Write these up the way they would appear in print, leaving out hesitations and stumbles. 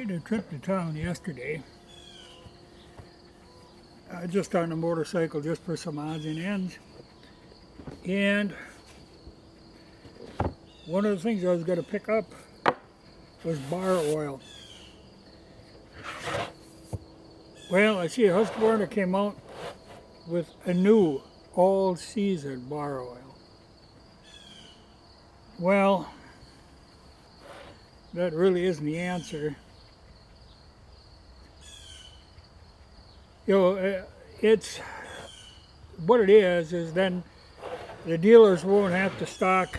made a trip to town yesterday, just on a motorcycle, just for some odds and ends. And one of the things I was going to pick up was bar oil. Well, I see Husqvarna came out with a new all-season bar oil. Well, that really isn't the answer. It's what it is then the dealers won't have to stock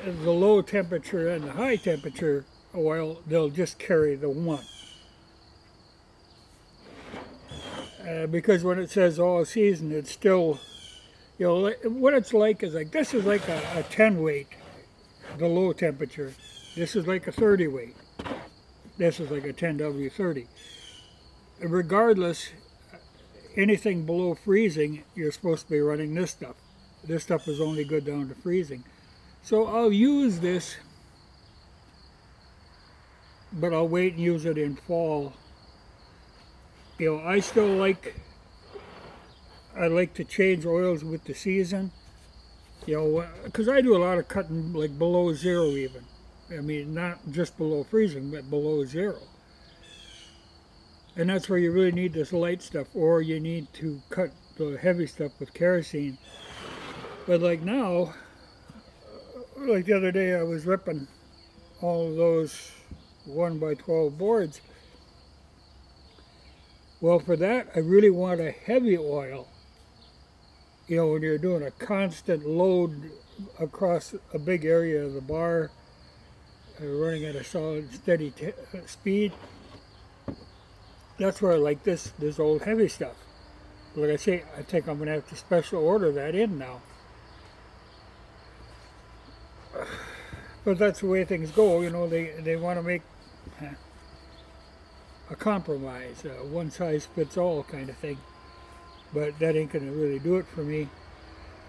the low temperature and the high temperature oil. They'll just carry the one. Because when it says all season, it's still, what it's like is like, this is like a 10 weight, the low temperature. This is like a 30 weight. This is like a 10W30. Regardless, anything below freezing, you're supposed to be running this stuff. This stuff is only good down to freezing. So I'll use this, but I'll wait and use it in fall. I still like to change oils with the season, because I do a lot of cutting like below zero even. I mean, not just below freezing, but below zero. And that's where you really need this light stuff, or you need to cut the heavy stuff with kerosene. But like now, like the other day, I was ripping all of those 1x12 boards. Well, for that, I really want a heavy oil. When you're doing a constant load across a big area of the bar, running at a solid, steady speed. That's where I like this old heavy stuff. Like I say, I think I'm going to have to special order that in now. But that's the way things go. They want to make a compromise, a one-size-fits-all kind of thing. But that ain't going to really do it for me.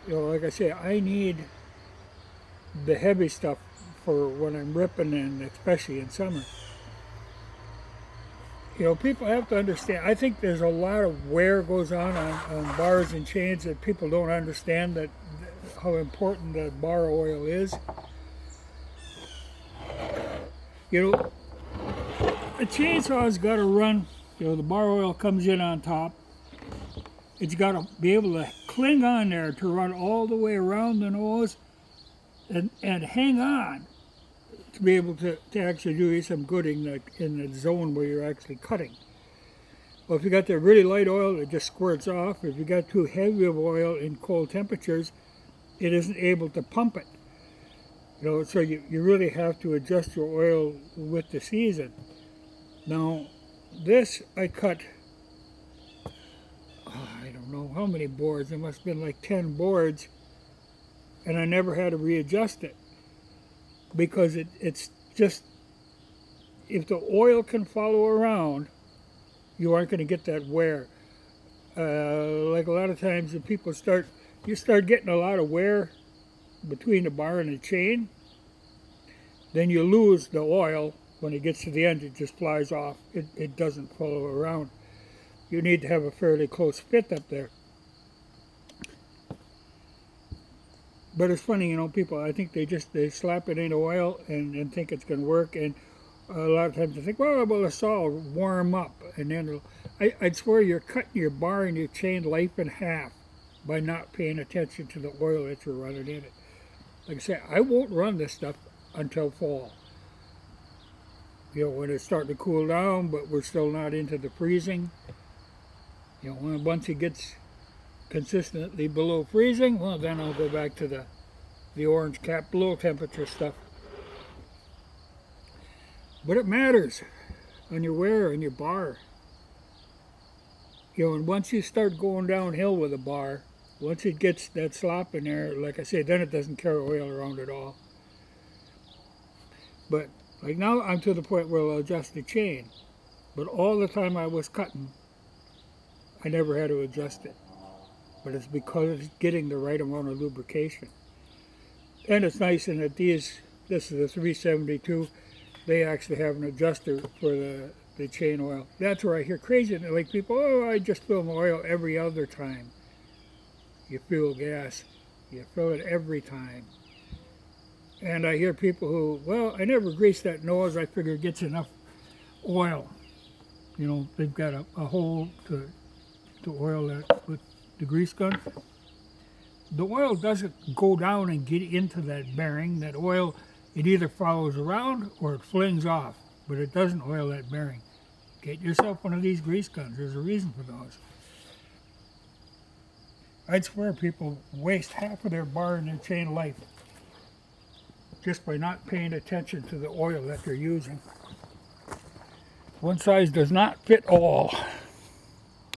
Like I say, I need the heavy stuff for when I'm ripping, and especially in summer. People have to understand, I think there's a lot of wear goes on bars and chains that people don't understand, that how important the bar oil is. A chainsaw's got to run, the bar oil comes in on top. It's got to be able to cling on there to run all the way around the nose and hang on to be able to actually do you some good in the zone where you're actually cutting. Well, if you got the really light oil, it just squirts off. If you got too heavy of oil in cold temperatures, it isn't able to pump it. So you really have to adjust your oil with the season. Now, this I cut, I don't know how many boards. There must have been like 10 boards, and I never had to readjust it. Because it's just, if the oil can follow around, you aren't going to get that wear. Like a lot of times if people you start getting a lot of wear between the bar and the chain, then you lose the oil. When it gets to the end, it just flies off. It doesn't follow around. You need to have a fairly close fit up there. But it's funny, people, I think they slap it in oil and think it's going to work. And a lot of times they think, well, the saw will warm up. And then I'd swear you're cutting your bar and your chain life in half by not paying attention to the oil that you're running in it. Like I say, I won't run this stuff until fall. When it's starting to cool down, but we're still not into the freezing. Once it gets consistently below freezing, well, then I'll go back to the orange cap low temperature stuff. But it matters on your wear and your bar. And once you start going downhill with a bar, once it gets that slop in there, like I say, then it doesn't carry oil around at all. But like now, I'm to the point where I'll adjust the chain. But all the time I was cutting, I never had to adjust it. But it's because it's getting the right amount of lubrication. And it's nice in that this is a 372, they actually have an adjuster for the chain oil. That's where I hear crazy, like people, oh, I just fill my oil every other time. You fuel gas. You fill it every time. And I hear people who, well, I never grease that nose. I figure it gets enough oil. You know, they've got a hole to oil that with the grease gun. The oil doesn't go down and get into that bearing. That oil, it either follows around or it flings off, but it doesn't oil that bearing. Get yourself one of these grease guns. There's a reason for those. I'd swear people waste half of their bar and their chain life just by not paying attention to the oil that they're using. One size does not fit all.